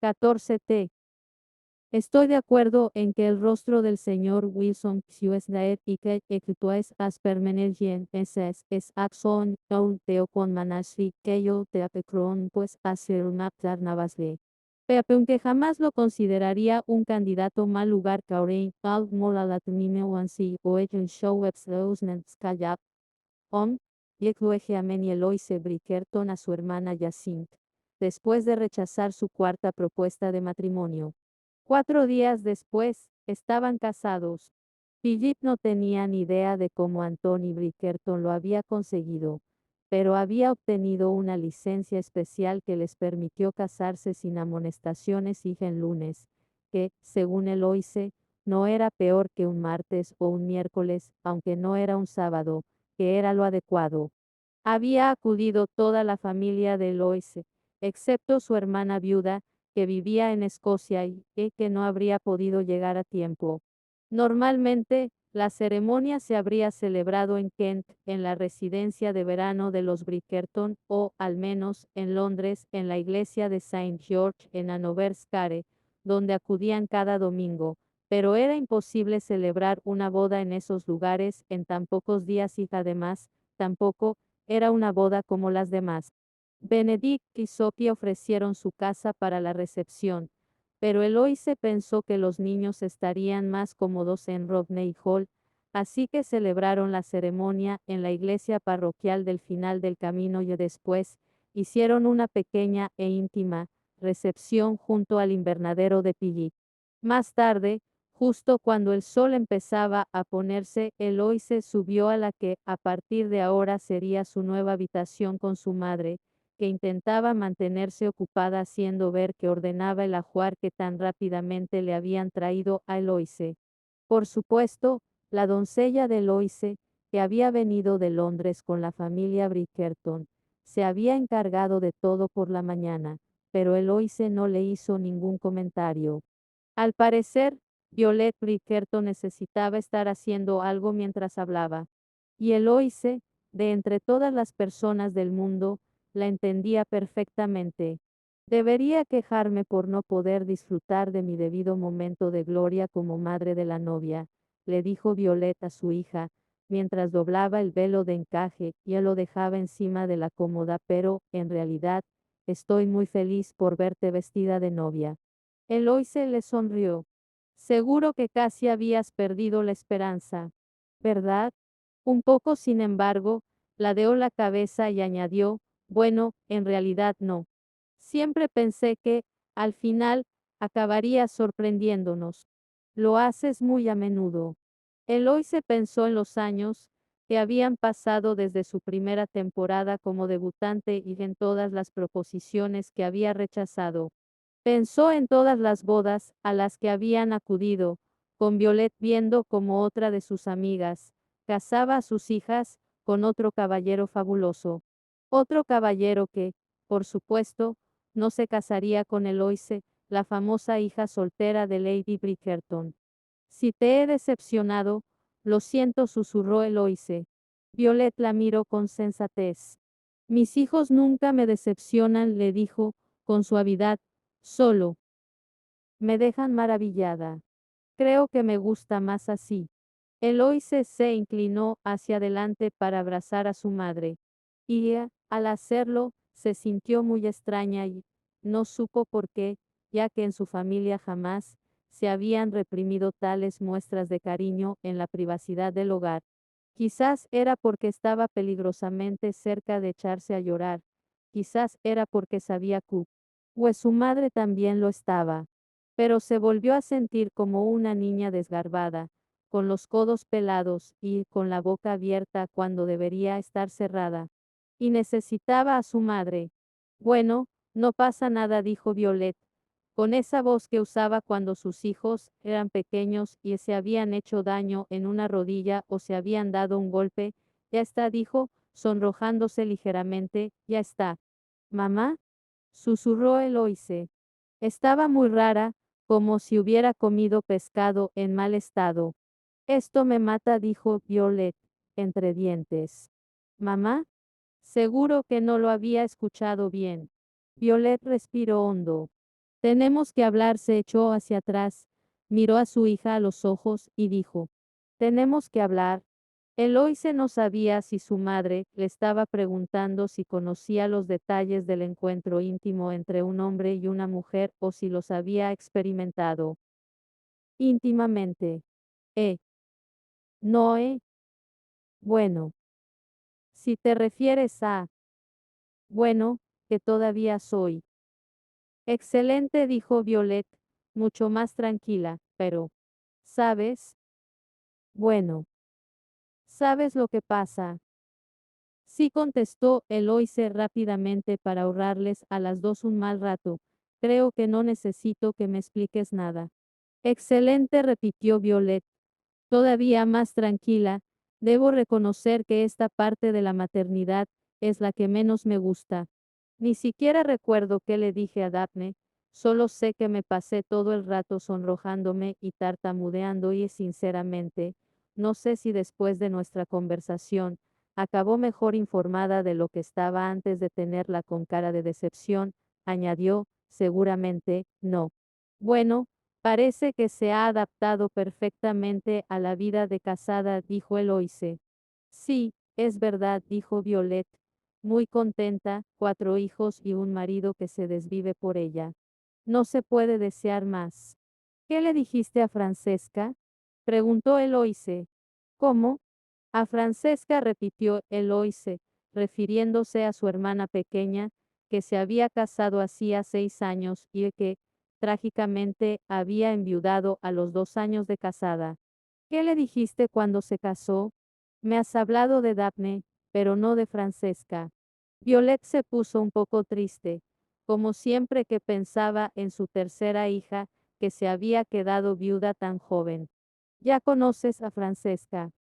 14T. Estoy de acuerdo en que el rostro del señor Wilson Xuesdaet y que efectuáis aspermenelgien es axon un teo con manasri que yo te apecron pues hacer una tarnavasle. Aunque jamás lo consideraría un candidato mal lugar caurein al mola latmine wansi o en show skayap Yekluegeamen y Eloise Bridgerton a su hermana Jacinthe, después de rechazar su cuarta propuesta de matrimonio. 4 días después, estaban casados. Philip no tenía ni idea de cómo Anthony Bridgerton lo había conseguido, pero había obtenido una licencia especial que les permitió casarse sin amonestaciones y en lunes, que, según Eloise, no era peor que un martes o un miércoles, aunque no era un sábado, que era lo adecuado. Había acudido toda la familia de Eloise, excepto su hermana viuda, que vivía en Escocia y que no habría podido llegar a tiempo. Normalmente, la ceremonia se habría celebrado en Kent, en la residencia de verano de los Bridgerton, o, al menos, en Londres, en la iglesia de Saint George en Hanover Square, donde acudían cada domingo, pero era imposible celebrar una boda en esos lugares en tan pocos días y además, tampoco, era una boda como las demás. Benedict y Sophie ofrecieron su casa para la recepción, pero Eloise pensó que los niños estarían más cómodos en Rodney Hall, así que celebraron la ceremonia en la iglesia parroquial del final del camino y después hicieron una pequeña e íntima recepción junto al invernadero de Piggy. Más tarde, justo cuando el sol empezaba a ponerse, Eloise subió a la que, a partir de ahora, sería su nueva habitación con su madre, que intentaba mantenerse ocupada haciendo ver que ordenaba el ajuar que tan rápidamente le habían traído a Eloise. Por supuesto, la doncella de Eloise, que había venido de Londres con la familia Bridgerton, se había encargado de todo por la mañana, pero Eloise no le hizo ningún comentario. Al parecer, Violet Bridgerton necesitaba estar haciendo algo mientras hablaba. Y Eloise, de entre todas las personas del mundo, la entendía perfectamente. Debería quejarme por no poder disfrutar de mi debido momento de gloria como madre de la novia, le dijo Violet a su hija, mientras doblaba el velo de encaje y él lo dejaba encima de la cómoda, pero, en realidad, estoy muy feliz por verte vestida de novia. Eloise le sonrió. Seguro que casi habías perdido la esperanza, ¿verdad? Un poco, sin embargo, ladeó la cabeza y añadió, bueno, en realidad no. Siempre pensé que, al final, acabarías sorprendiéndonos. Lo haces muy a menudo. Eloise pensó en los años que habían pasado desde su primera temporada como debutante y en todas las proposiciones que había rechazado. Pensó en todas las bodas a las que habían acudido, con Violet viendo como otra de sus amigas casaba a sus hijas con otro caballero fabuloso. Otro caballero que, por supuesto, no se casaría con Eloise, la famosa hija soltera de Lady Bridgerton. Si te he decepcionado, lo siento, susurró Eloise. Violet la miró con sensatez. Mis hijos nunca me decepcionan, le dijo, con suavidad, solo me dejan maravillada. Creo que me gusta más así. Eloise se inclinó hacia adelante para abrazar a su madre. Y al hacerlo, se sintió muy extraña y no supo por qué, ya que en su familia jamás se habían reprimido tales muestras de cariño en la privacidad del hogar. Quizás era porque estaba peligrosamente cerca de echarse a llorar. Quizás era porque sabía que, pues su madre también lo estaba. Pero se volvió a sentir como una niña desgarbada, con los codos pelados y con la boca abierta cuando debería estar cerrada. Y necesitaba a su madre. Bueno, no pasa nada, dijo Violet, con esa voz que usaba cuando sus hijos eran pequeños y se habían hecho daño en una rodilla o se habían dado un golpe. Ya está, dijo, sonrojándose ligeramente, ya está. ¿Mamá? Susurró Eloise. Estaba muy rara, como si hubiera comido pescado en mal estado. Esto me mata, dijo Violet, entre dientes. ¿Mamá? Seguro que no lo había escuchado bien. Violet respiró hondo. Tenemos que hablar. Se echó hacia atrás, miró a su hija a los ojos y dijo, tenemos que hablar. Eloise no sabía si su madre le estaba preguntando si conocía los detalles del encuentro íntimo entre un hombre y una mujer o si los había experimentado íntimamente. ¿Eh? No, bueno, si te refieres a, bueno, que todavía soy. Excelente, dijo Violet, mucho más tranquila, pero, ¿sabes? Bueno, ¿sabes lo que pasa? Sí, contestó Eloise rápidamente para ahorrarles a las dos un mal rato. Creo que no necesito que me expliques nada. Excelente, repitió Violet, todavía más tranquila. Debo reconocer que esta parte de la maternidad es la que menos me gusta. Ni siquiera recuerdo qué le dije a Daphne, solo sé que me pasé todo el rato sonrojándome y tartamudeando y sinceramente, no sé si después de nuestra conversación, acabó mejor informada de lo que estaba antes de tenerla con cara de decepción, añadió, seguramente, no. Bueno, parece que se ha adaptado perfectamente a la vida de casada, dijo Eloise. Sí, es verdad, dijo Violet, muy contenta, 4 hijos y un marido que se desvive por ella. No se puede desear más. ¿Qué le dijiste a Francesca? Preguntó Eloise. ¿Cómo? A Francesca, repitió Eloise, refiriéndose a su hermana pequeña, que se había casado hacía 6 años y que, trágicamente, había enviudado a los 2 años de casada. ¿Qué le dijiste cuando se casó? Me has hablado de Daphne, pero no de Francesca. Violet se puso un poco triste, como siempre que pensaba en su tercera hija, que se había quedado viuda tan joven. Ya conoces a Francesca.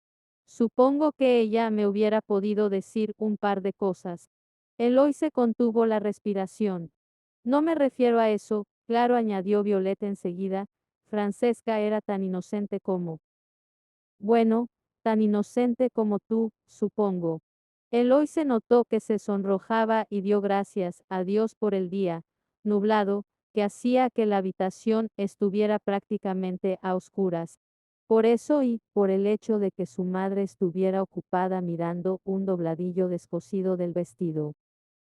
Supongo que ella me hubiera podido decir un par de cosas. Eloise contuvo la respiración. No me refiero a eso, claro, añadió Violet enseguida. Francesca era tan inocente como. Bueno, tan inocente como tú, supongo. Eloise notó que se sonrojaba y dio gracias a Dios por el día, nublado, que hacía que la habitación estuviera prácticamente a oscuras. Por eso y por el hecho de que su madre estuviera ocupada mirando un dobladillo descosido del vestido.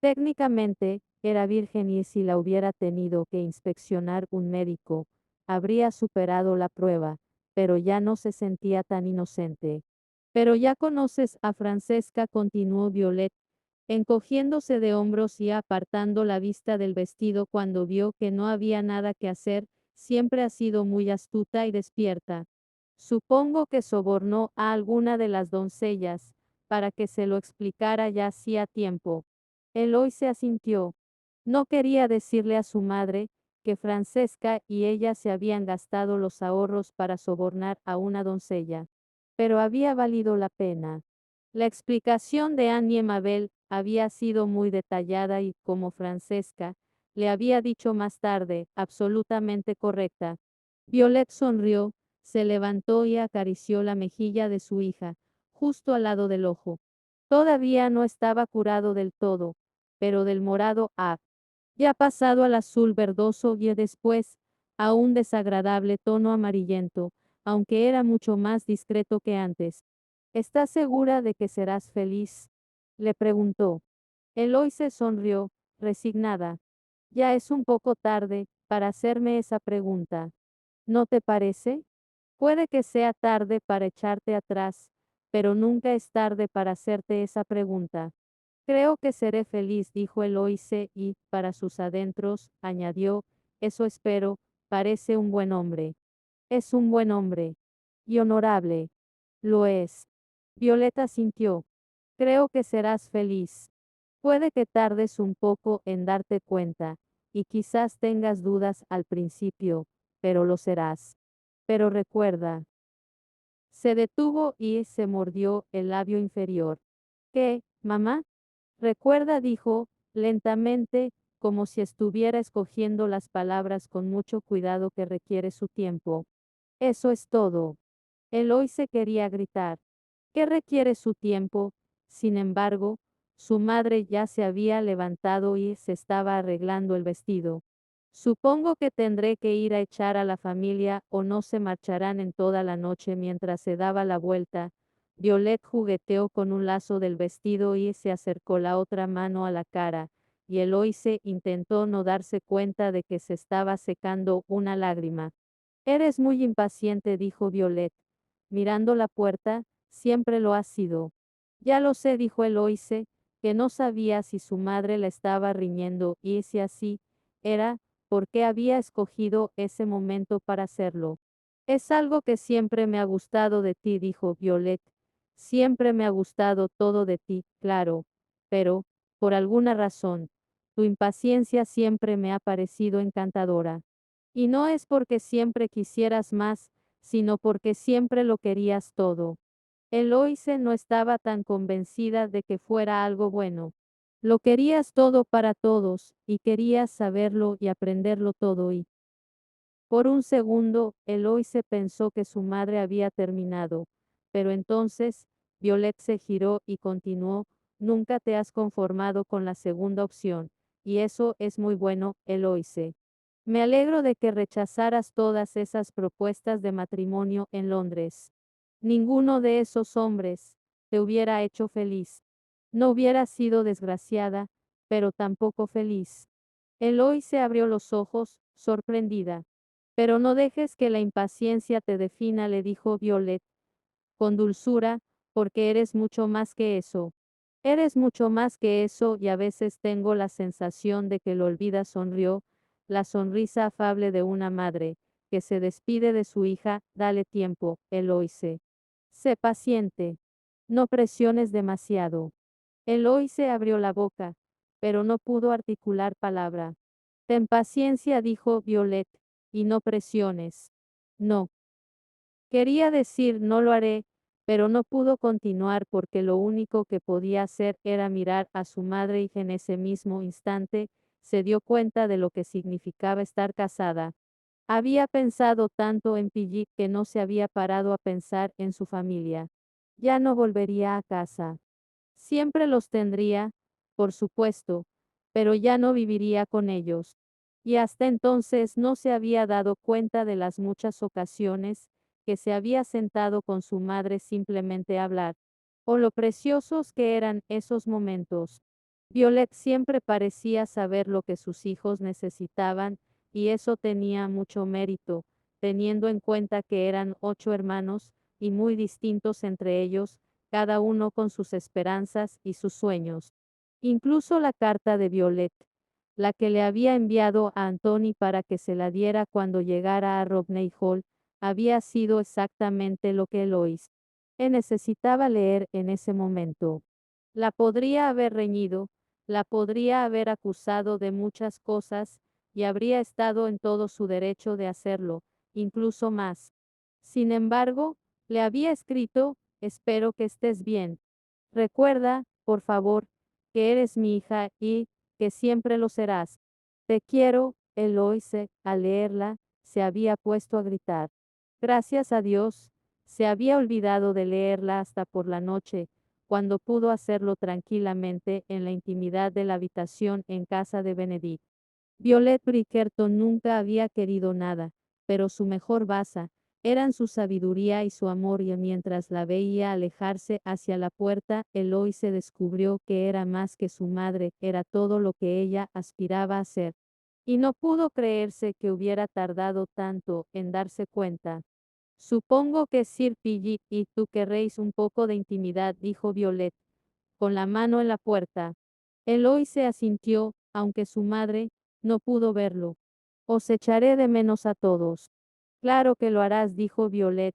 Técnicamente, era virgen y si la hubiera tenido que inspeccionar un médico, habría superado la prueba, pero ya no se sentía tan inocente. Pero ya conoces a Francesca, continuó Violet, encogiéndose de hombros y apartando la vista del vestido cuando vio que no había nada que hacer, siempre ha sido muy astuta y despierta. Supongo que sobornó a alguna de las doncellas, para que se lo explicara ya hacía tiempo. Eloy se asintió. No quería decirle a su madre que Francesca y ella se habían gastado los ahorros para sobornar a una doncella. Pero había valido la pena. La explicación de Annie Mabel había sido muy detallada y, como Francesca, le había dicho más tarde, absolutamente correcta. Violet sonrió, se levantó y acarició la mejilla de su hija, justo al lado del ojo. Todavía no estaba curado del todo, pero del morado ya pasado al azul verdoso y después, a un desagradable tono amarillento, aunque era mucho más discreto que antes. ¿Estás segura de que serás feliz? Le preguntó. Eloy se sonrió, resignada. Ya es un poco tarde para hacerme esa pregunta. ¿No te parece? Puede que sea tarde para echarte atrás, pero nunca es tarde para hacerte esa pregunta. Creo que seré feliz, dijo Eloise y, para sus adentros, añadió, eso espero, parece un buen hombre. Es un buen hombre. Y honorable. Lo es. Violeta sintió. Creo que serás feliz. Puede que tardes un poco en darte cuenta, y quizás tengas dudas al principio, pero lo serás. Pero recuerda. Se detuvo y se mordió el labio inferior. ¿Qué, mamá? Recuerda, dijo, lentamente, como si estuviera escogiendo las palabras con mucho cuidado que requiere su tiempo. Eso es todo. Eloy se quería gritar. ¿Qué requiere su tiempo? Sin embargo, su madre ya se había levantado y se estaba arreglando el vestido. Supongo que tendré que ir a echar a la familia o no se marcharán en toda la noche. Mientras se daba la vuelta, Violet jugueteó con un lazo del vestido y se acercó la otra mano a la cara, y Eloise intentó no darse cuenta de que se estaba secando una lágrima. Eres muy impaciente, dijo Violet, mirando la puerta, siempre lo has sido. Ya lo sé, dijo Eloise, que no sabía si su madre la estaba riñendo, y si así era, ¿por qué había escogido ese momento para hacerlo? Es algo que siempre me ha gustado de ti, dijo Violet. Siempre me ha gustado todo de ti, claro, pero, por alguna razón, tu impaciencia siempre me ha parecido encantadora. Y no es porque siempre quisieras más, sino porque siempre lo querías todo. Eloise no estaba tan convencida de que fuera algo bueno. Lo querías todo para todos, y querías saberlo y aprenderlo todo y, por un segundo, Eloise pensó que su madre había terminado, pero entonces, Violet se giró y continuó, nunca te has conformado con la segunda opción, y eso es muy bueno, Eloise. Me alegro de que rechazaras todas esas propuestas de matrimonio en Londres. Ninguno de esos hombres te hubiera hecho feliz. No hubieras sido desgraciada, pero tampoco feliz. Eloise abrió los ojos, sorprendida. Pero no dejes que la impaciencia te defina, le dijo Violet, con dulzura, porque eres mucho más que eso. Eres mucho más que eso y a veces tengo la sensación de que lo olvidas, sonrió, la sonrisa afable de una madre, que se despide de su hija, dale tiempo, Eloise. Sé paciente. No presiones demasiado. Eloise abrió la boca, pero no pudo articular palabra. Ten paciencia, dijo Violet, y no presiones. No. Quería decir no lo haré, pero no pudo continuar porque lo único que podía hacer era mirar a su madre y en ese mismo instante se dio cuenta de lo que significaba estar casada. Había pensado tanto en Piggy que no se había parado a pensar en su familia. Ya no volvería a casa. Siempre los tendría, por supuesto, pero ya no viviría con ellos. Y hasta entonces no se había dado cuenta de las muchas ocasiones que se había sentado con su madre simplemente a hablar, o lo preciosos que eran esos momentos. Violet siempre parecía saber lo que sus hijos necesitaban, y eso tenía mucho mérito, teniendo en cuenta que eran 8 hermanos, y muy distintos entre ellos, cada uno con sus esperanzas y sus sueños. Incluso la carta de Violet, la que le había enviado a Anthony para que se la diera cuando llegara a Robney Hall, había sido exactamente lo que Eloise necesitaba leer en ese momento. La podría haber reñido, la podría haber acusado de muchas cosas, y habría estado en todo su derecho de hacerlo, incluso más. Sin embargo, le había escrito, espero que estés bien. Recuerda, por favor, que eres mi hija y que siempre lo serás. Te quiero, Eloise, al leerla, se había puesto a gritar. Gracias a Dios, se había olvidado de leerla hasta por la noche, cuando pudo hacerlo tranquilamente en la intimidad de la habitación en casa de Benedict. Violet Bridgerton nunca había querido nada, pero su mejor baza eran su sabiduría y su amor, y mientras la veía alejarse hacia la puerta, Eloise descubrió que era más que su madre, era todo lo que ella aspiraba a ser. Y no pudo creerse que hubiera tardado tanto en darse cuenta. Supongo que Sir Piggy y tú querréis un poco de intimidad, dijo Violet, con la mano en la puerta. Eloise asintió, aunque su madre no pudo verlo. Os echaré de menos a todos. Claro que lo harás, dijo Violet,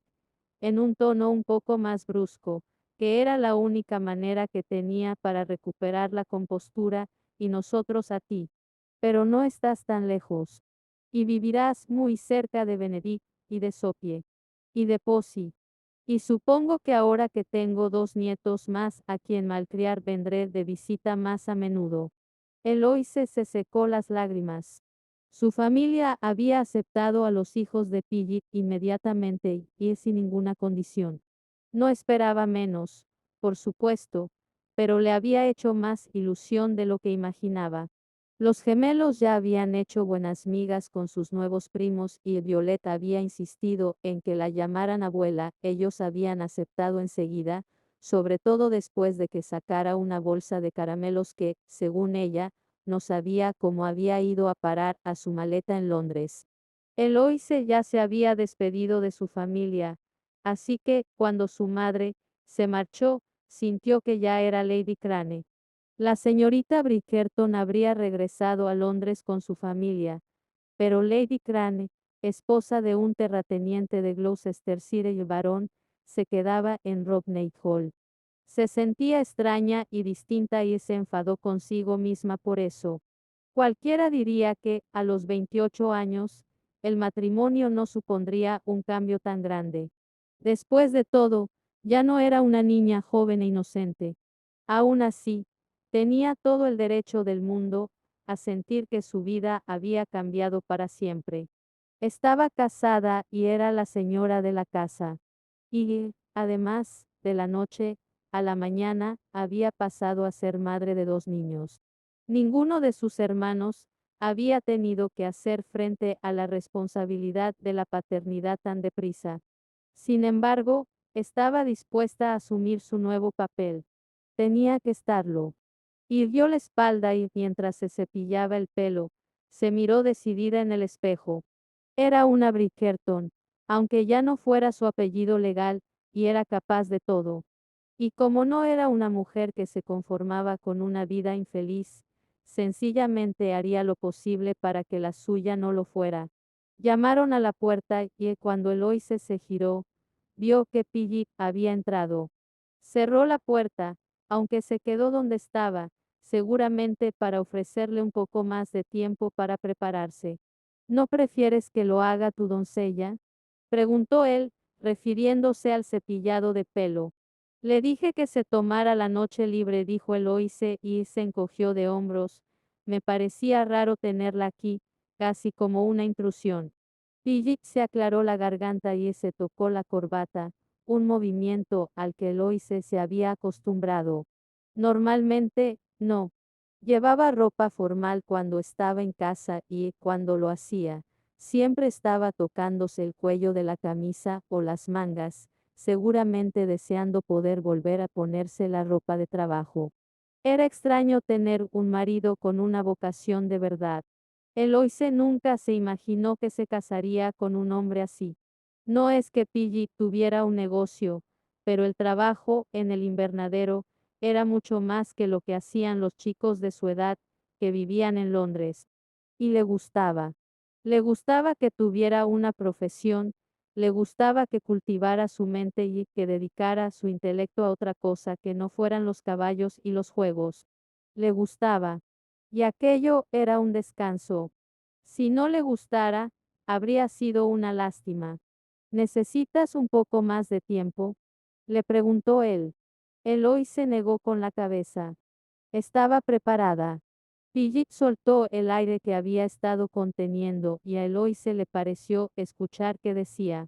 en un tono un poco más brusco, que era la única manera que tenía para recuperar la compostura, y nosotros a ti. Pero no estás tan lejos. Y vivirás muy cerca de Benedict, y de Sophie, y de Posy. Y supongo que ahora que tengo 2 nietos más a quien malcriar vendré de visita más a menudo. Eloise se secó las lágrimas. Su familia había aceptado a los hijos de Piggy inmediatamente y sin ninguna condición. No esperaba menos, por supuesto, pero le había hecho más ilusión de lo que imaginaba. Los gemelos ya habían hecho buenas migas con sus nuevos primos y Violet había insistido en que la llamaran abuela. Ellos habían aceptado enseguida, sobre todo después de que sacara una bolsa de caramelos que, según ella, no sabía cómo había ido a parar a su maleta en Londres. Eloise ya se había despedido de su familia, así que, cuando su madre se marchó, sintió que ya era Lady Crane. La señorita Bridgerton habría regresado a Londres con su familia, pero Lady Crane, esposa de un terrateniente de Gloucestershire y barón, se quedaba en Robney Hall. Se sentía extraña y distinta y se enfadó consigo misma por eso. Cualquiera diría que, a los 28 años, el matrimonio no supondría un cambio tan grande. Después de todo, ya no era una niña joven e inocente. Aún así, tenía todo el derecho del mundo a sentir que su vida había cambiado para siempre. Estaba casada y era la señora de la casa. Y, además, de la noche a la mañana, había pasado a ser madre de 2 niños. Ninguno de sus hermanos había tenido que hacer frente a la responsabilidad de la paternidad tan deprisa. Sin embargo, estaba dispuesta a asumir su nuevo papel. Tenía que estarlo. Irguió la espalda y, mientras se cepillaba el pelo, se miró decidida en el espejo. Era una Bridgerton, aunque ya no fuera su apellido legal, y era capaz de todo. Y como no era una mujer que se conformaba con una vida infeliz, sencillamente haría lo posible para que la suya no lo fuera. Llamaron a la puerta y cuando Eloise se giró, vio que Piggy había entrado. Cerró la puerta, aunque se quedó donde estaba, seguramente para ofrecerle un poco más de tiempo para prepararse. ¿No prefieres que lo haga tu doncella?, preguntó él, refiriéndose al cepillado de pelo. Le dije que se tomara la noche libre, dijo Eloise y se encogió de hombros. Me parecía raro tenerla aquí, casi como una intrusión. Piggy se aclaró la garganta y se tocó la corbata, un movimiento al que Eloise se había acostumbrado. Normalmente, no. Llevaba ropa formal cuando estaba en casa y, cuando lo hacía, siempre estaba tocándose el cuello de la camisa o las mangas, seguramente deseando poder volver a ponerse la ropa de trabajo. Era extraño tener un marido con una vocación de verdad. Eloise nunca se imaginó que se casaría con un hombre así. No es que Piggy tuviera un negocio, pero el trabajo en el invernadero era mucho más que lo que hacían los chicos de su edad que vivían en Londres. Y le gustaba. Le gustaba que tuviera una profesión, le gustaba que cultivara su mente y que dedicara su intelecto a otra cosa que no fueran los caballos y los juegos. Le gustaba. Y aquello era un descanso. Si no le gustara, habría sido una lástima. ¿Necesitas un poco más de tiempo?, le preguntó él. Eloy se negó con la cabeza. Estaba preparada. Piggy soltó el aire que había estado conteniendo y a Eloy se le pareció escuchar que decía: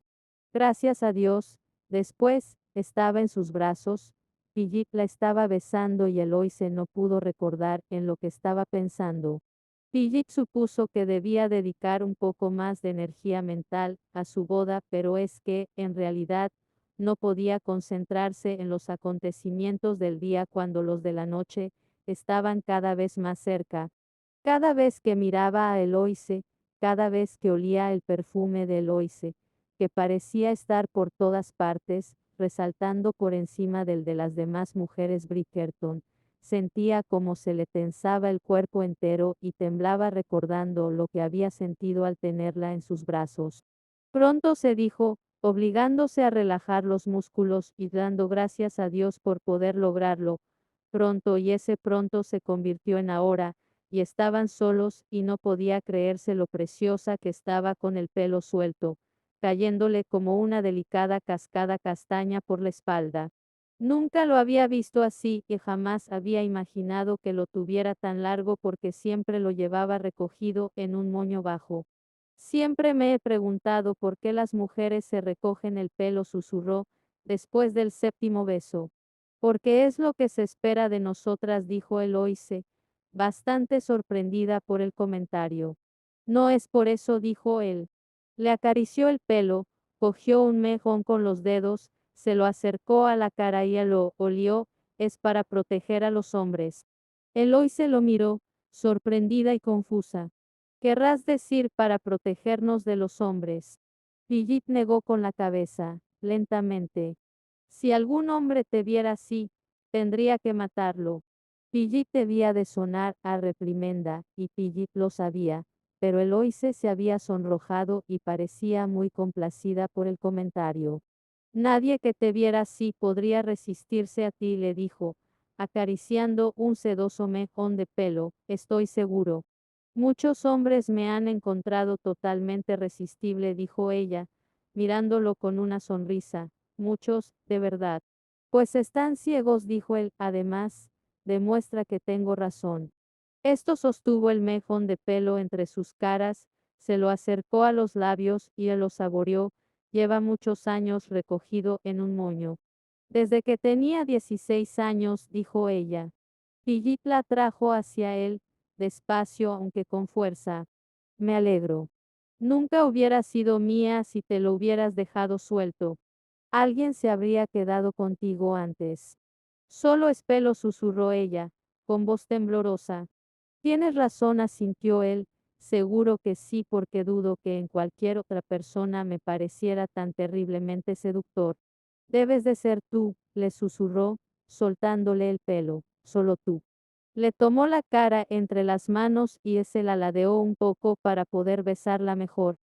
gracias a Dios. Después, estaba en sus brazos. Piggy la estaba besando y Eloise no pudo recordar en lo que estaba pensando. Piggy supuso que debía dedicar un poco más de energía mental a su boda, pero es que, en realidad, no podía concentrarse en los acontecimientos del día cuando los de la noche estaban cada vez más cerca. Cada vez que miraba a Eloise, cada vez que olía el perfume de Eloise, que parecía estar por todas partes, resaltando por encima del de las demás mujeres Bridgerton, sentía como se le tensaba el cuerpo entero y temblaba recordando lo que había sentido al tenerla en sus brazos. Pronto se dijo, obligándose a relajar los músculos y dando gracias a Dios por poder lograrlo. Pronto, y ese pronto se convirtió en ahora, y estaban solos y no podía creerse lo preciosa que estaba con el pelo suelto, cayéndole como una delicada cascada castaña por la espalda. Nunca lo había visto así y jamás había imaginado que lo tuviera tan largo porque siempre lo llevaba recogido en un moño bajo. Siempre me he preguntado por qué las mujeres se recogen el pelo, susurró, después del séptimo beso. Porque es lo que se espera de nosotras, dijo Eloise, bastante sorprendida por el comentario. No es por eso, dijo él. Le acarició el pelo, cogió un mejón con los dedos, se lo acercó a la cara y lo olió, es para proteger a los hombres. Eloise lo miró, sorprendida y confusa. ¿Querrás decir para protegernos de los hombres? Philip negó con la cabeza, lentamente. Si algún hombre te viera así, tendría que matarlo. Philip debía de sonar a reprimenda, y Philip lo sabía, pero Eloise se había sonrojado y parecía muy complacida por el comentario. Nadie que te viera así podría resistirse a ti, le dijo, acariciando un sedoso mejón de pelo, estoy seguro. Muchos hombres me han encontrado totalmente resistible, dijo ella, mirándolo con una sonrisa. Muchos, de verdad. Pues están ciegos, dijo él, además, demuestra que tengo razón. Esto sostuvo el mejón de pelo entre sus caras, se lo acercó a los labios y él lo saboreó, lleva muchos años recogido en un moño. Desde que tenía 16 años, dijo ella. Philip la trajo hacia él, despacio aunque con fuerza. Me alegro. Nunca hubiera sido mía si te lo hubieras dejado suelto. Alguien se habría quedado contigo antes. Solo es pelo, susurró ella, con voz temblorosa. Tienes razón, asintió él, seguro que sí, porque dudo que en cualquier otra persona me pareciera tan terriblemente seductor. Debes de ser tú, le susurró, soltándole el pelo, solo tú. Le tomó la cara entre las manos y se la ladeó un poco para poder besarla mejor.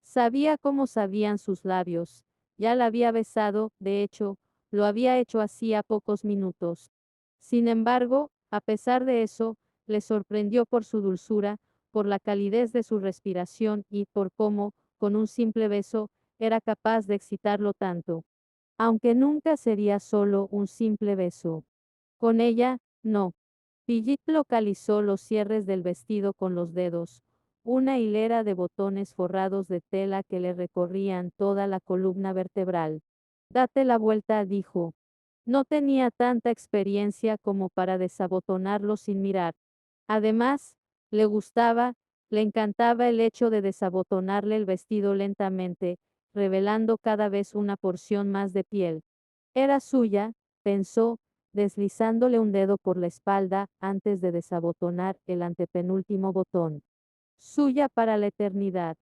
Sabía cómo sabían sus labios. Ya la había besado, de hecho, lo había hecho hacía pocos minutos. Sin embargo, a pesar de eso, le sorprendió por su dulzura, por la calidez de su respiración y por cómo, con un simple beso, era capaz de excitarlo tanto. Aunque nunca sería solo un simple beso. Con ella, no. Philip localizó los cierres del vestido con los dedos, una hilera de botones forrados de tela que le recorrían toda la columna vertebral. Date la vuelta, dijo. No tenía tanta experiencia como para desabotonarlo sin mirar. Además, le gustaba, le encantaba el hecho de desabotonarle el vestido lentamente, revelando cada vez una porción más de piel. Era suya, pensó, deslizándole un dedo por la espalda antes de desabotonar el antepenúltimo botón. Suya para la eternidad.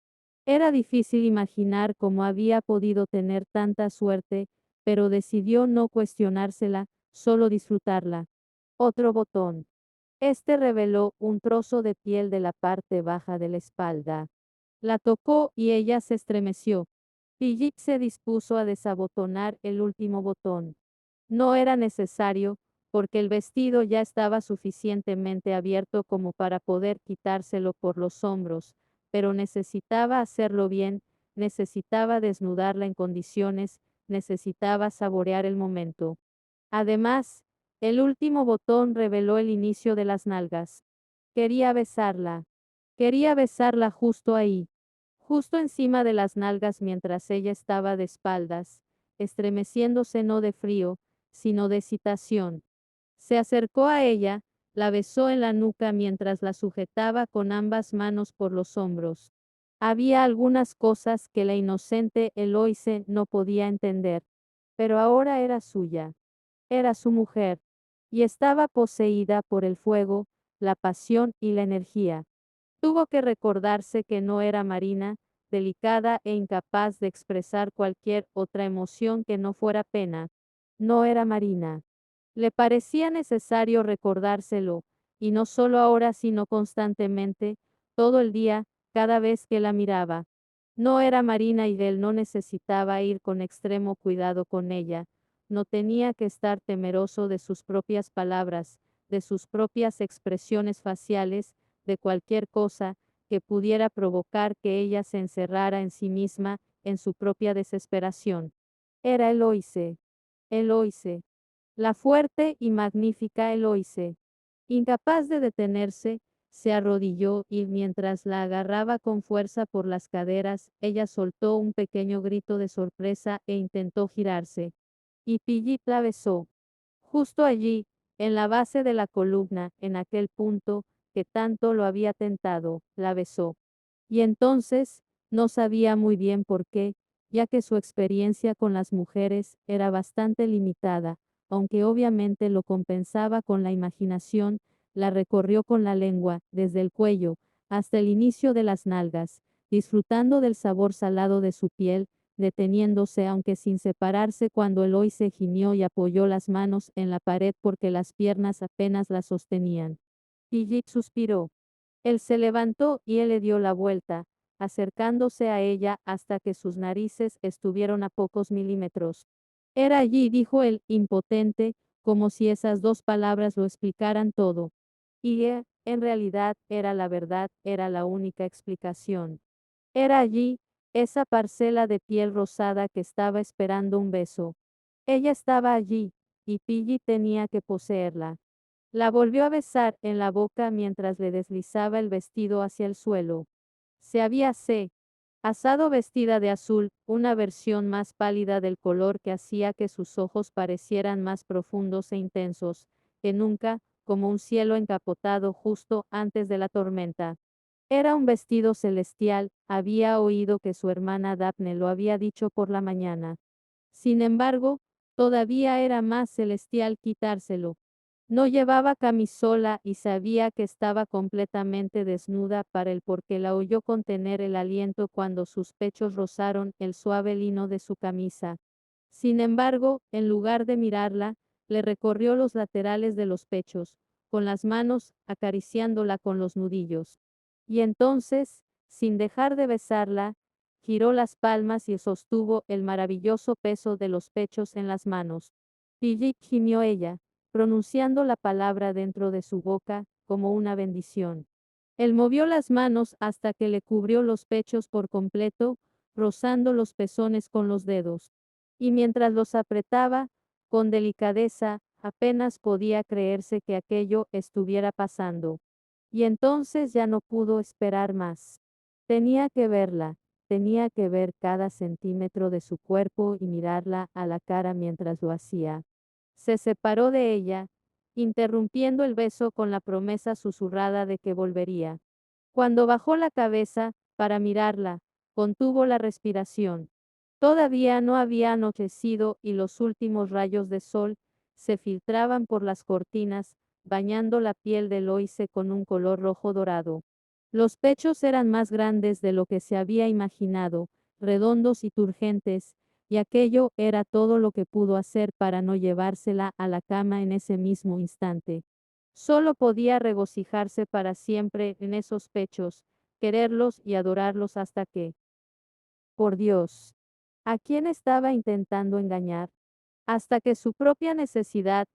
Era difícil imaginar cómo había podido tener tanta suerte, pero decidió no cuestionársela, solo disfrutarla. Otro botón. Este reveló un trozo de piel de la parte baja de la espalda. La tocó y ella se estremeció. Philip se dispuso a desabotonar el último botón. No era necesario, porque el vestido ya estaba suficientemente abierto como para poder quitárselo por los hombros, pero necesitaba hacerlo bien, necesitaba desnudarla en condiciones, necesitaba saborear el momento. Además, el último botón reveló el inicio de las nalgas. Quería besarla. Quería besarla justo ahí, justo encima de las nalgas mientras ella estaba de espaldas, estremeciéndose no de frío, sino de excitación. Se acercó a ella, la besó en la nuca mientras la sujetaba con ambas manos por los hombros. Había algunas cosas que la inocente Eloise no podía entender, pero ahora era suya. Era su mujer, y estaba poseída por el fuego, la pasión y la energía. Tuvo que recordarse que no era Marina, delicada e incapaz de expresar cualquier otra emoción que no fuera pena. No era Marina. Le parecía necesario recordárselo, y no solo ahora sino constantemente, todo el día, cada vez que la miraba. No era Marina y él no necesitaba ir con extremo cuidado con ella, no tenía que estar temeroso de sus propias palabras, de sus propias expresiones faciales, de cualquier cosa que pudiera provocar que ella se encerrara en sí misma, en su propia desesperación. Era Eloise. Eloise. La fuerte y magnífica Eloise. Incapaz de detenerse, se arrodilló y mientras la agarraba con fuerza por las caderas, ella soltó un pequeño grito de sorpresa e intentó girarse. Y Philip la besó. Justo allí, en la base de la columna, en aquel punto que tanto lo había tentado, la besó. Y entonces, no sabía muy bien por qué, ya que su experiencia con las mujeres era bastante limitada, aunque obviamente lo compensaba con la imaginación, la recorrió con la lengua, desde el cuello hasta el inicio de las nalgas, disfrutando del sabor salado de su piel, deteniéndose aunque sin separarse cuando Eloy se gimió y apoyó las manos en la pared porque las piernas apenas la sostenían. Y Jeep suspiró. Él se levantó y él le dio la vuelta, acercándose a ella hasta que sus narices estuvieron a pocos milímetros. Era allí, dijo él, impotente, como si esas dos palabras lo explicaran todo. Y en realidad, era la verdad, era la única explicación. Era allí, esa parcela de piel rosada que estaba esperando un beso. Ella estaba allí, y Piggy tenía que poseerla. La volvió a besar en la boca mientras le deslizaba el vestido hacia el suelo. Se había asado vestida de azul, una versión más pálida del color que hacía que sus ojos parecieran más profundos e intensos que nunca, como un cielo encapotado justo antes de la tormenta. Era un vestido celestial, había oído que su hermana Daphne lo había dicho por la mañana. Sin embargo, todavía era más celestial quitárselo. No llevaba camisola y sabía que estaba completamente desnuda para él porque la oyó contener el aliento cuando sus pechos rozaron el suave lino de su camisa. Sin embargo, en lugar de mirarla, le recorrió los laterales de los pechos, con las manos acariciándola con los nudillos. Y entonces, sin dejar de besarla, giró las palmas y sostuvo el maravilloso peso de los pechos en las manos. Philip gimió ella, pronunciando la palabra dentro de su boca, como una bendición. Él movió las manos hasta que le cubrió los pechos por completo, rozando los pezones con los dedos. Y mientras los apretaba, con delicadeza, apenas podía creerse que aquello estuviera pasando. Y entonces ya no pudo esperar más. Tenía que verla, tenía que ver cada centímetro de su cuerpo y mirarla a la cara mientras lo hacía. Se separó de ella, interrumpiendo el beso con la promesa susurrada de que volvería. Cuando bajó la cabeza, para mirarla, contuvo la respiración. Todavía no había anochecido y los últimos rayos de sol se filtraban por las cortinas, bañando la piel de Loise con un color rojo dorado. Los pechos eran más grandes de lo que se había imaginado, redondos y turgentes, y aquello era todo lo que pudo hacer para no llevársela a la cama en ese mismo instante. Solo podía regocijarse para siempre en esos pechos, quererlos y adorarlos hasta que, por Dios, ¿a quién estaba intentando engañar? Hasta que su propia necesidad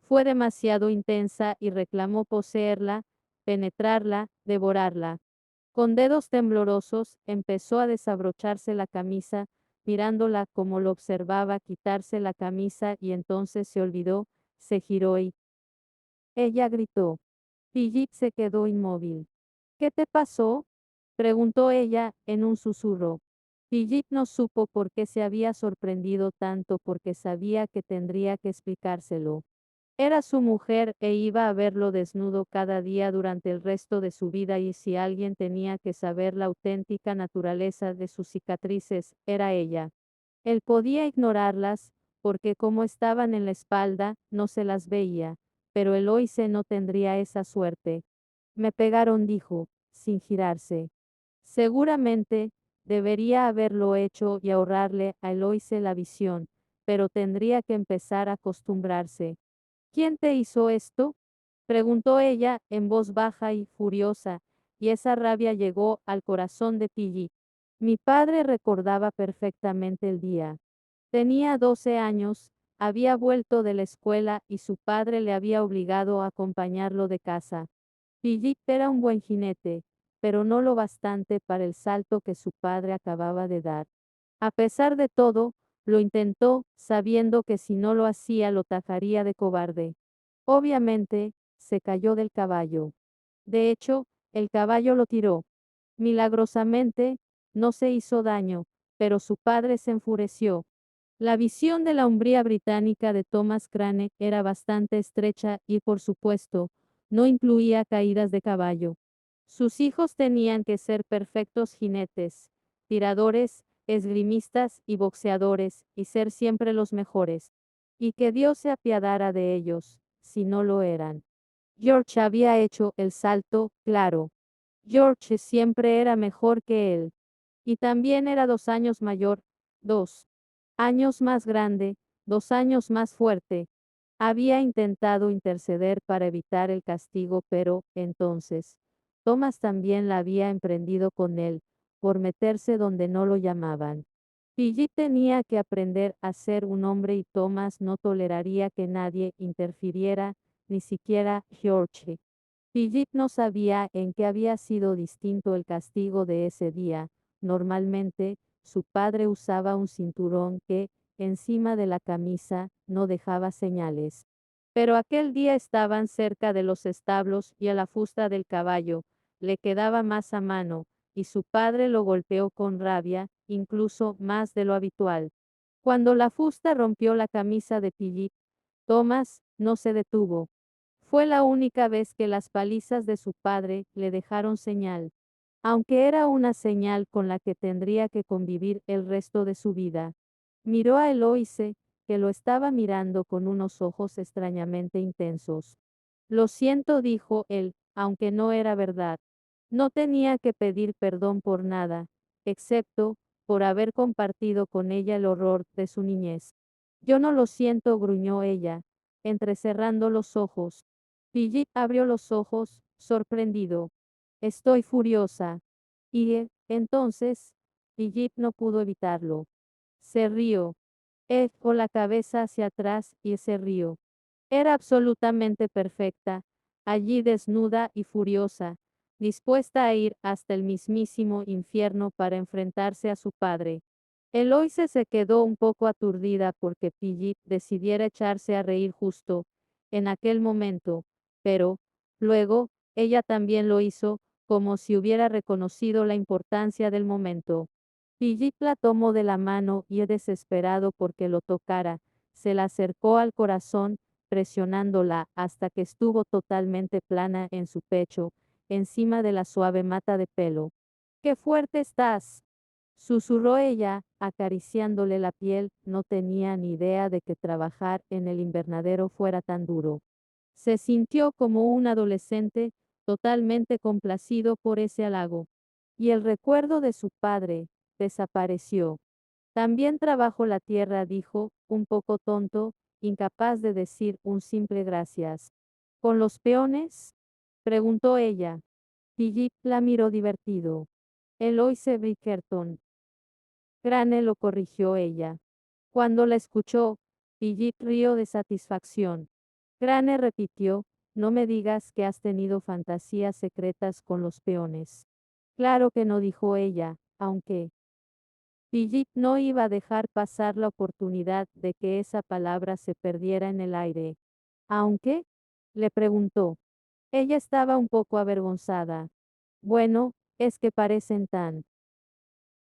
fue demasiado intensa y reclamó poseerla, penetrarla, devorarla. Con dedos temblorosos, empezó a desabrocharse la camisa, mirándola como lo observaba quitarse la camisa y entonces se olvidó, se giró y ella gritó. Philip se quedó inmóvil. ¿Qué te pasó? Preguntó ella, en un susurro. Philip no supo por qué se había sorprendido tanto porque sabía que tendría que explicárselo. Era su mujer e iba a verlo desnudo cada día durante el resto de su vida y si alguien tenía que saber la auténtica naturaleza de sus cicatrices, era ella. Él podía ignorarlas, porque como estaban en la espalda, no se las veía, pero Eloise no tendría esa suerte. Me pegaron, dijo, sin girarse. Seguramente, debería haberlo hecho y ahorrarle a Eloise la visión, pero tendría que empezar a acostumbrarse. ¿Quién te hizo esto? Preguntó ella, en voz baja y furiosa, y esa rabia llegó al corazón de Piggy. Mi padre recordaba perfectamente el día. Tenía 12 años, había vuelto de la escuela y su padre le había obligado a acompañarlo de casa. Piggy era un buen jinete, pero no lo bastante para el salto que su padre acababa de dar. A pesar de todo, lo intentó, sabiendo que si no lo hacía lo tajaría de cobarde. Obviamente, se cayó del caballo. De hecho, el caballo lo tiró. Milagrosamente, no se hizo daño, pero su padre se enfureció. La visión de la umbría británica de Thomas Crane era bastante estrecha y, por supuesto, no incluía caídas de caballo. Sus hijos tenían que ser perfectos jinetes, tiradores, esgrimistas y boxeadores, y ser siempre los mejores. Y que Dios se apiadara de ellos, si no lo eran. George había hecho el salto, claro. George siempre era mejor que él. Y también era 2 años mayor, 2 años más grande, 2 años más fuerte. Había intentado interceder para evitar el castigo, pero, entonces, Thomas también la había emprendido con él, por meterse donde no lo llamaban. Philip tenía que aprender a ser un hombre y Thomas no toleraría que nadie interfiriera, ni siquiera George. Philip no sabía en qué había sido distinto el castigo de ese día. Normalmente, su padre usaba un cinturón que, encima de la camisa, no dejaba señales. Pero aquel día estaban cerca de los establos y a la fusta del caballo le quedaba más a mano, y su padre lo golpeó con rabia, incluso más de lo habitual. Cuando la fusta rompió la camisa de Philip, Thomas no se detuvo. Fue la única vez que las palizas de su padre le dejaron señal, aunque era una señal con la que tendría que convivir el resto de su vida. Miró a Eloise, que lo estaba mirando con unos ojos extrañamente intensos. Lo siento, dijo él, aunque no era verdad. No tenía que pedir perdón por nada, excepto por haber compartido con ella el horror de su niñez. Yo no lo siento, gruñó ella, entrecerrando los ojos. Philip abrió los ojos, sorprendido. Estoy furiosa. Y entonces, Philip no pudo evitarlo. Se rió. Con la cabeza hacia atrás y se rió. Era absolutamente perfecta, allí desnuda y furiosa, dispuesta a ir hasta el mismísimo infierno para enfrentarse a su padre. Eloise se quedó un poco aturdida porque Philip decidiera echarse a reír justo en aquel momento, pero, luego, ella también lo hizo, como si hubiera reconocido la importancia del momento. Philip la tomó de la mano y, desesperado porque lo tocara, se la acercó al corazón, presionándola hasta que estuvo totalmente plana en su pecho, encima de la suave mata de pelo. ¡Qué fuerte estás!, susurró ella, acariciándole la piel. No tenía ni idea de que trabajar en el invernadero fuera tan duro. Se sintió como un adolescente, totalmente complacido por ese halago. Y el recuerdo de su padre desapareció. También trabajo la tierra, dijo, un poco tonto, incapaz de decir un simple gracias. ¿Con los peones?, preguntó ella. Philip la miró divertido. Eloise Bridgerton. Crane, lo corrigió ella. Cuando la escuchó, Philip rió de satisfacción. Crane repitió, no me digas que has tenido fantasías secretas con los peones. Claro que no, dijo ella, aunque Philip no iba a dejar pasar la oportunidad de que esa palabra se perdiera en el aire. ¿Aunque?, le preguntó. Ella estaba un poco avergonzada. Bueno, es que parecen tan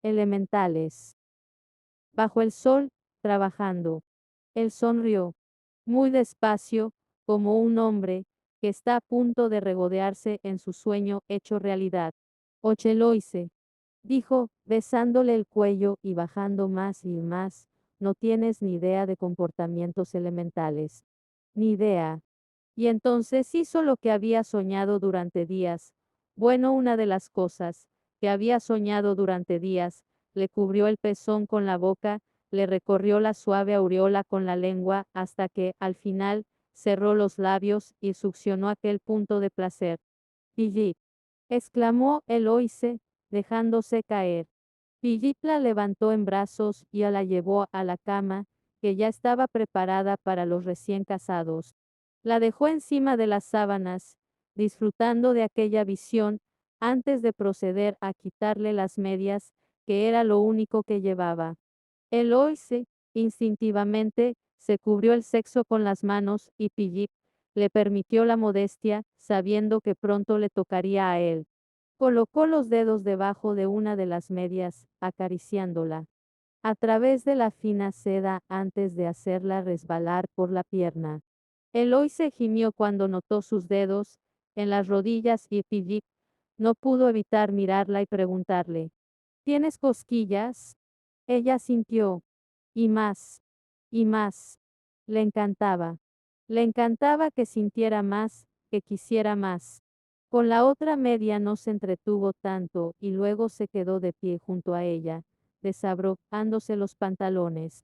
elementales. Bajo el sol, trabajando. Él sonrió, muy despacio, como un hombre que está a punto de regodearse en su sueño hecho realidad. Ocheloise, dijo, besándole el cuello y bajando más y más, no tienes ni idea de comportamientos elementales. Ni idea. Y entonces hizo lo que había soñado durante días. Bueno, una de las cosas que había soñado durante días, le cubrió el pezón con la boca, le recorrió la suave aureola con la lengua hasta que, al final, cerró los labios y succionó aquel punto de placer. Philip, exclamó Eloise, dejándose caer. Philip la levantó en brazos y la llevó a la cama, que ya estaba preparada para los recién casados. La dejó encima de las sábanas, disfrutando de aquella visión, antes de proceder a quitarle las medias, que era lo único que llevaba. Eloise, instintivamente, se cubrió el sexo con las manos y Philip le permitió la modestia, sabiendo que pronto le tocaría a él. Colocó los dedos debajo de una de las medias, acariciándola. a través de la fina seda antes de hacerla resbalar por la pierna. Eloise gimió cuando notó sus dedos en las rodillas y Philip no pudo evitar mirarla y preguntarle, ¿tienes cosquillas? Ella sintió, y más, y más. Le encantaba. Le encantaba que sintiera más, que quisiera más. Con la otra media no se entretuvo tanto y luego se quedó de pie junto a ella, desabrojándose los pantalones.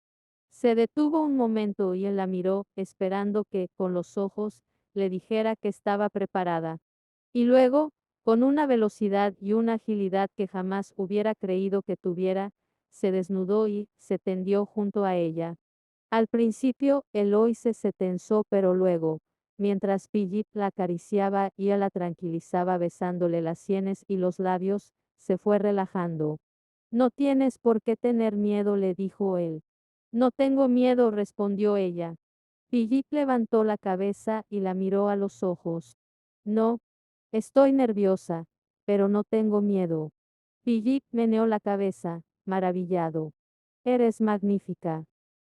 Se detuvo un momento y él la miró, esperando que, con los ojos, le dijera que estaba preparada. Y luego, con una velocidad y una agilidad que jamás hubiera creído que tuviera, se desnudó y se tendió junto a ella. Al principio, Eloise se tensó, pero luego, mientras Philip la acariciaba y él la tranquilizaba besándole las sienes y los labios, se fue relajando. No tienes por qué tener miedo, le dijo él. No tengo miedo, respondió ella. Philip levantó la cabeza y la miró a los ojos. No, estoy nerviosa, pero no tengo miedo. Philip meneó la cabeza, maravillado. Eres magnífica.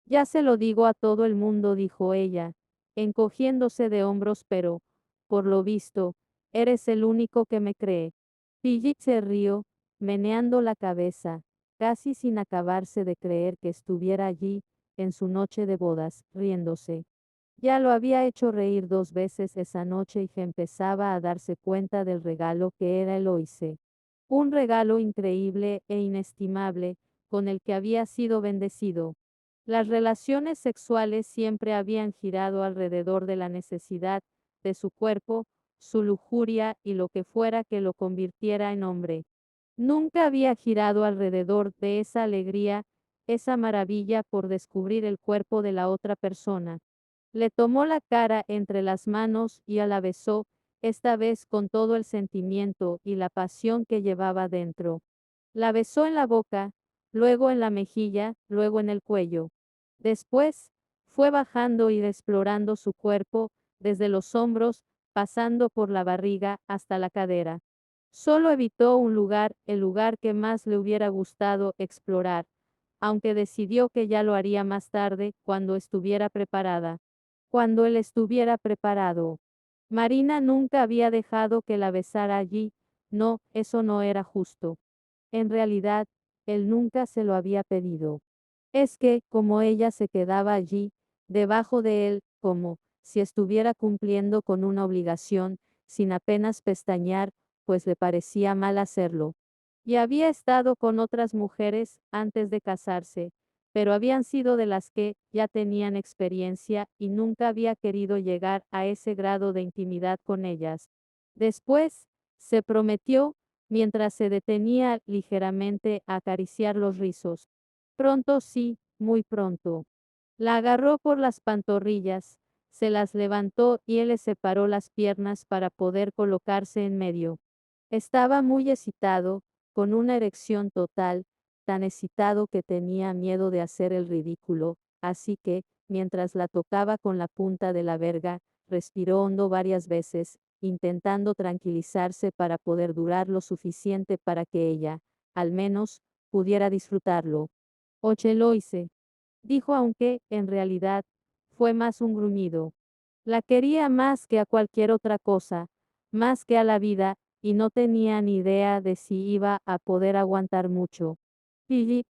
Ya se lo digo a todo el mundo, dijo ella, encogiéndose de hombros, pero, por lo visto, eres el único que me cree. Philip se rió, meneando la cabeza, casi sin acabarse de creer que estuviera allí, en su noche de bodas, riéndose. Ya lo había hecho reír 2 veces esa noche y empezaba a darse cuenta del regalo que era Eloise. Un regalo increíble e inestimable, con el que había sido bendecido. Las relaciones sexuales siempre habían girado alrededor de la necesidad de su cuerpo, su lujuria y lo que fuera que lo convirtiera en hombre. Nunca había girado alrededor de esa alegría, esa maravilla por descubrir el cuerpo de la otra persona. Le tomó la cara entre las manos y la besó, esta vez con todo el sentimiento y la pasión que llevaba dentro. La besó en la boca, luego en la mejilla, luego en el cuello. Después, fue bajando y explorando su cuerpo, desde los hombros, pasando por la barriga hasta la cadera. Solo evitó un lugar, el lugar que más le hubiera gustado explorar, aunque decidió que ya lo haría más tarde, cuando estuviera preparada. Cuando él estuviera preparado. Marina nunca había dejado que la besara allí, no, eso no era justo. En realidad, él nunca se lo había pedido. Es que, como ella se quedaba allí, debajo de él, como si estuviera cumpliendo con una obligación, sin apenas pestañear, pues le parecía mal hacerlo. Y había estado con otras mujeres antes de casarse, pero habían sido de las que ya tenían experiencia y nunca había querido llegar a ese grado de intimidad con ellas. Después, se prometió, mientras se detenía ligeramente a acariciar los rizos. Pronto sí, muy pronto. La agarró por las pantorrillas, se las levantó y él le separó las piernas para poder colocarse en medio. Estaba muy excitado, con una erección total, tan excitado que tenía miedo de hacer el ridículo, así que, mientras la tocaba con la punta de la verga, respiró hondo varias veces, intentando tranquilizarse para poder durar lo suficiente para que ella, al menos, pudiera disfrutarlo. Oye, Loise, dijo, aunque, en realidad, fue más un gruñido. La quería más que a cualquier otra cosa, más que a la vida, y no tenía ni idea de si iba a poder aguantar mucho. Philip,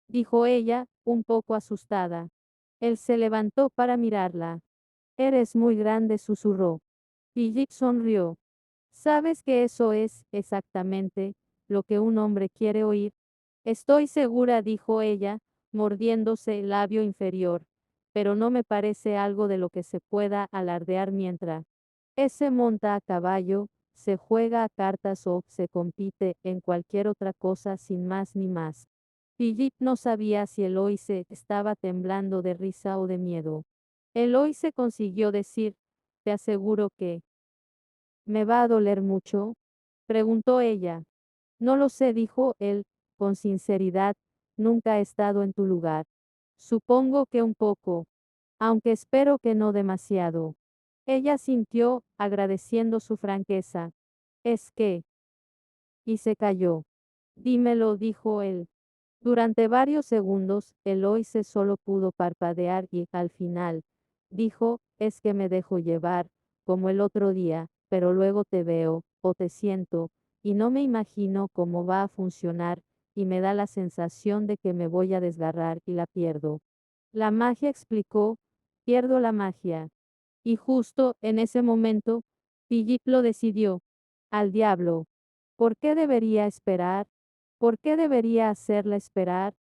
dijo ella, un poco asustada. Él se levantó para mirarla. Eres muy grande, susurró. Philip sonrió. ¿Sabes que eso es, exactamente, lo que un hombre quiere oír? Estoy segura, dijo ella, mordiéndose el labio inferior, pero no me parece algo de lo que se pueda alardear mientras se monta a caballo, se juega a cartas o se compite en cualquier otra cosa sin más ni más. Philip no sabía si Eloise estaba temblando de risa o de miedo. Eloise consiguió decir, te aseguro que ¿me va a doler mucho? Preguntó ella. No lo sé, dijo él, con sinceridad, nunca he estado en tu lugar. Supongo que un poco, aunque espero que no demasiado. Ella sintió, agradeciendo su franqueza. Es que... Y se calló. Dímelo, dijo él. Durante varios segundos, Eloise solo pudo parpadear y, al final, dijo, es que me dejo llevar, como el otro día, pero luego te veo, o te siento, y no me imagino cómo va a funcionar, y me da la sensación de que me voy a desgarrar y la pierdo. La magia explicó, pierdo la magia. Y justo en ese momento, Philip lo decidió. Al diablo. ¿Por qué debería esperar? ¿Por qué debería hacerla esperar?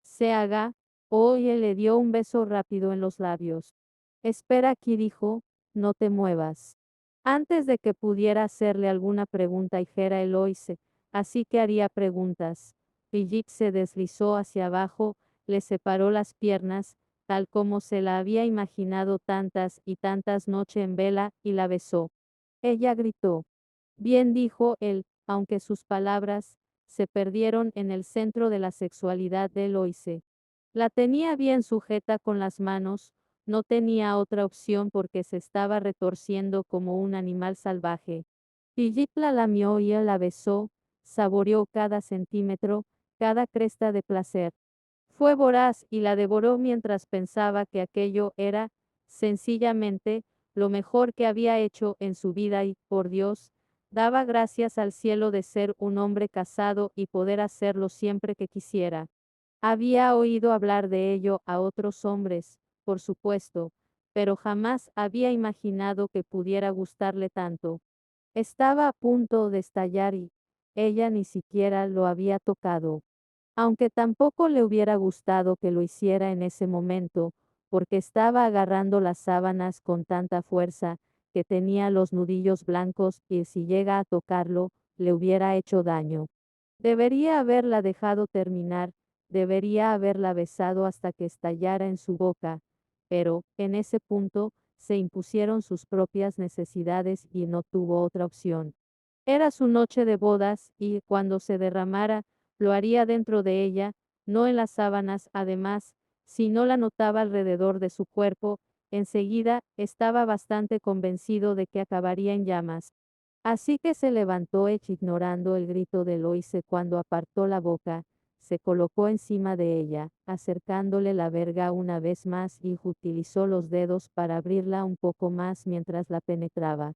Se haga. Hoy él le dio un beso rápido en los labios. Espera aquí, dijo, no te muevas. Antes de que pudiera hacerle alguna pregunta dijera Eloise, así que haría preguntas. Philip se deslizó hacia abajo, le separó las piernas, tal como se la había imaginado tantas y tantas noches en vela, y la besó. Ella gritó. Bien, dijo él, aunque sus palabras se perdieron en el centro de la sexualidad de Eloise. La tenía bien sujeta con las manos, no tenía otra opción porque se estaba retorciendo como un animal salvaje. Philip la lamió y él la besó, saboreó cada centímetro, cada cresta de placer. Fue voraz y la devoró mientras pensaba que aquello era, sencillamente, lo mejor que había hecho en su vida y, por Dios, daba gracias al cielo de ser un hombre casado y poder hacerlo siempre que quisiera. Había oído hablar de ello a otros hombres, por supuesto, pero jamás había imaginado que pudiera gustarle tanto. Estaba a punto de estallar y ella ni siquiera lo había tocado. Aunque tampoco le hubiera gustado que lo hiciera en ese momento, porque estaba agarrando las sábanas con tanta fuerza, que tenía los nudillos blancos y si llega a tocarlo, le hubiera hecho daño. Debería haberla dejado terminar, debería haberla besado hasta que estallara en su boca, pero, en ese punto, se impusieron sus propias necesidades y no tuvo otra opción. Era su noche de bodas y, cuando se derramara, lo haría dentro de ella, no en las sábanas. Además, si no la notaba alrededor de su cuerpo, enseguida, estaba bastante convencido de que acabaría en llamas. Así que se levantó ignorando el grito de Eloise cuando apartó la boca, se colocó encima de ella, acercándole la verga una vez más y utilizó los dedos para abrirla un poco más mientras la penetraba.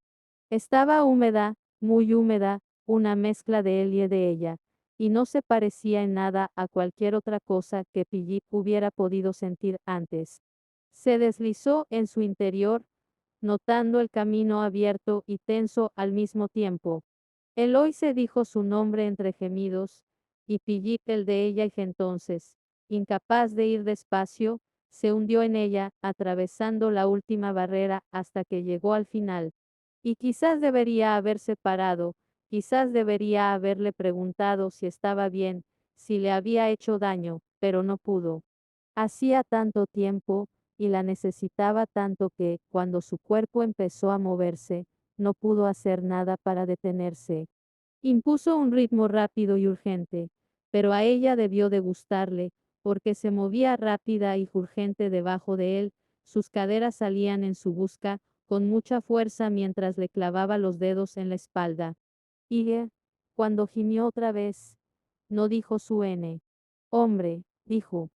Estaba húmeda, muy húmeda, una mezcla de él y de ella, y no se parecía en nada a cualquier otra cosa que Philip hubiera podido sentir antes. Se deslizó en su interior, notando el camino abierto y tenso al mismo tiempo. Eloise dijo su nombre entre gemidos, y Philip el de ella, y entonces, incapaz de ir despacio, se hundió en ella, atravesando la última barrera hasta que llegó al final. Y quizás debería haberse parado, quizás debería haberle preguntado si estaba bien, si le había hecho daño, pero no pudo. Hacía tanto tiempo, y la necesitaba tanto que, cuando su cuerpo empezó a moverse, no pudo hacer nada para detenerse. Impuso un ritmo rápido y urgente, pero a ella debió de gustarle, porque se movía rápida y urgente debajo de él, sus caderas salían en su busca, con mucha fuerza mientras le clavaba los dedos en la espalda. Y, cuando gimió otra vez, no dijo su N. Hombre, dijo.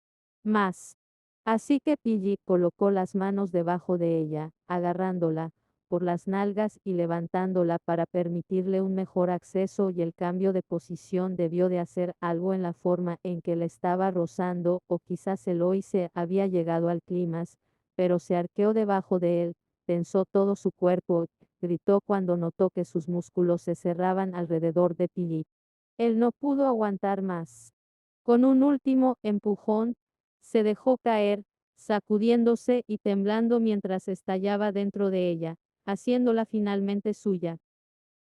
Más. Así que Piggy colocó las manos debajo de ella, agarrándola por las nalgas y levantándola para permitirle un mejor acceso, y el cambio de posición debió de hacer algo en la forma en que le estaba rozando, o quizás Eloise había llegado al clímax, pero se arqueó debajo de él, tensó todo su cuerpo, gritó cuando notó que sus músculos se cerraban alrededor de Piggy. Él no pudo aguantar más. Con un último empujón, se dejó caer, sacudiéndose y temblando mientras estallaba dentro de ella, haciéndola finalmente suya.